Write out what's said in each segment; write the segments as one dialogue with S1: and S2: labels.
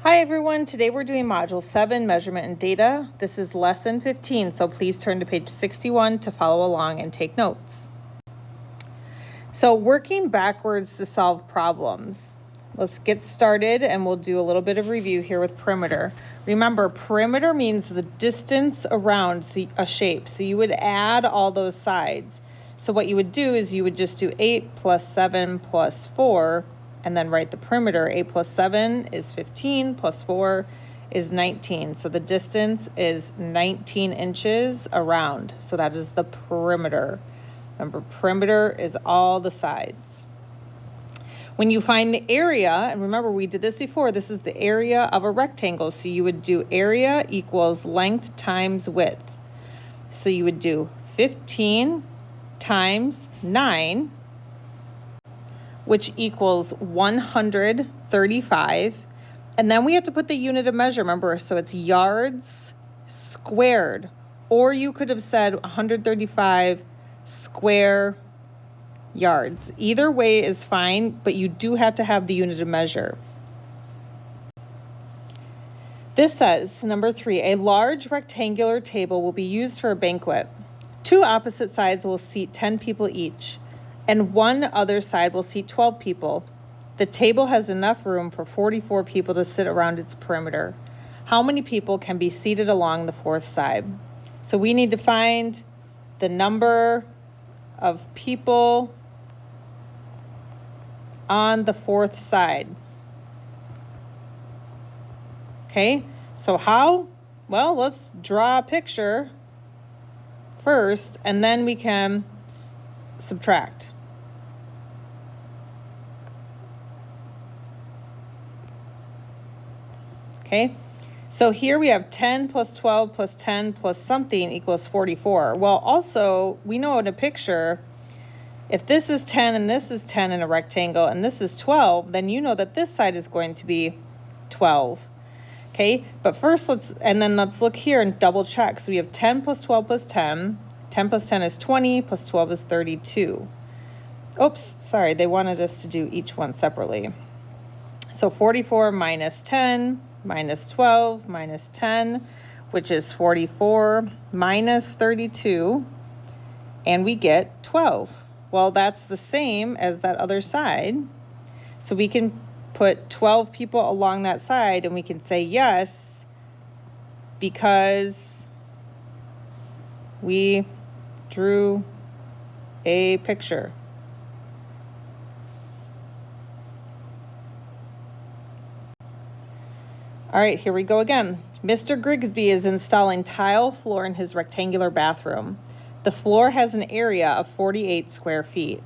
S1: Hi everyone, today we're doing Module 7, Measurement and Data. This is Lesson 15, so please turn to page 61 to follow along and take notes. So working backwards to solve problems. Let's get started and we'll do a little bit of review here with perimeter. Remember, perimeter means the distance around a shape, so you would add all those sides. So what you would do is you would just do 8 plus 7 plus 4 and then write the perimeter. 8 plus 7 is 15, plus 4 is 19. So the distance is 19 inches around. So that is the perimeter. Remember, perimeter is all the sides. When you find the area, and remember we did this before, this is the area of a rectangle. So you would do area equals length times width. So you would do 15 times 9, which equals 135. And then we have to put the unit of measure, remember, so it's yards squared. Or you could have said 135 square yards. Either way is fine, but you do have to have the unit of measure. This says, number 3, a large rectangular table will be used for a banquet. 2 opposite sides will seat 10 people each, and one other side will seat 12 people. The table has enough room for 44 people to sit around its perimeter. How many people can be seated along the fourth side? So we need to find the number of people on the fourth side. Okay, so how? Well, let's draw a picture first, and then we can subtract. Okay, so here we have 10 plus 12 plus 10 plus something equals 44. Well, also, we know in a picture, if this is 10 and this is 10 in a rectangle and this is 12, then you know that this side is going to be 12. Okay, but first let's look here and double check. So we have 10 plus 12 plus 10. 10 plus 10 is 20, plus 12 is 32. Oops, sorry, they wanted us to do each one separately. So 44 minus 10 minus 12 minus 10, which is 44 minus 32, and we get 12. Well, that's the same as that other side. So we can put 12 people along that side, and we can say yes, because we drew a picture. All right, here we go again. Mr. Grigsby is installing tile floor in his rectangular bathroom. The floor has an area of 48 square feet.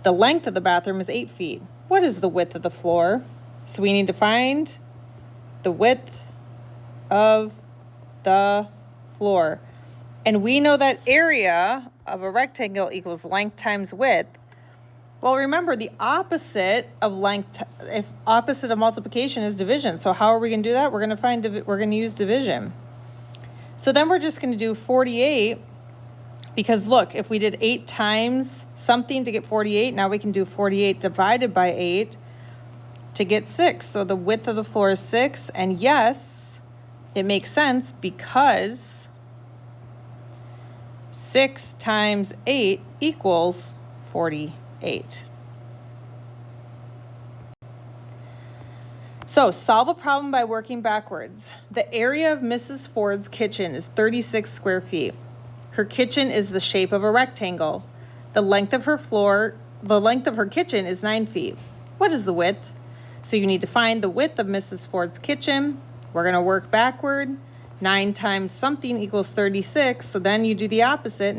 S1: The length of the bathroom is 8 feet. What is the width of the floor? So we need to find the width of the floor. And we know that area of a rectangle equals length times width. Well, remember, the opposite of opposite of multiplication is division. So how are we going to do that? We're going to use division. So then we're just going to do 48, because look, if we did 8 times something to get 48, now we can do 48 divided by 8 to get 6. So the width of the floor is 6, and yes, it makes sense because 6 times 8 equals 48. So solve a problem by working backwards. The area of Mrs. Ford's kitchen is 36 square feet. Her kitchen is the shape of a rectangle. The length of her kitchen is 9 feet. What is the width? So you need to find the width of Mrs. Ford's kitchen. We're going to work backward. 9 times something equals 36. So then you do the opposite.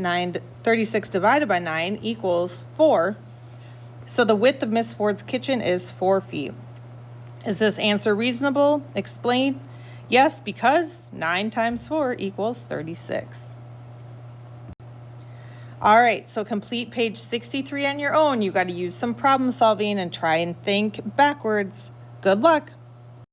S1: 36 divided by 9 equals 4. So the width of Miss Ford's kitchen is 4 feet. Is this answer reasonable? Explain. Yes, because 9 times 4 equals 36. All right, so complete page 63 on your own. You got to use some problem solving and try and think backwards. Good luck.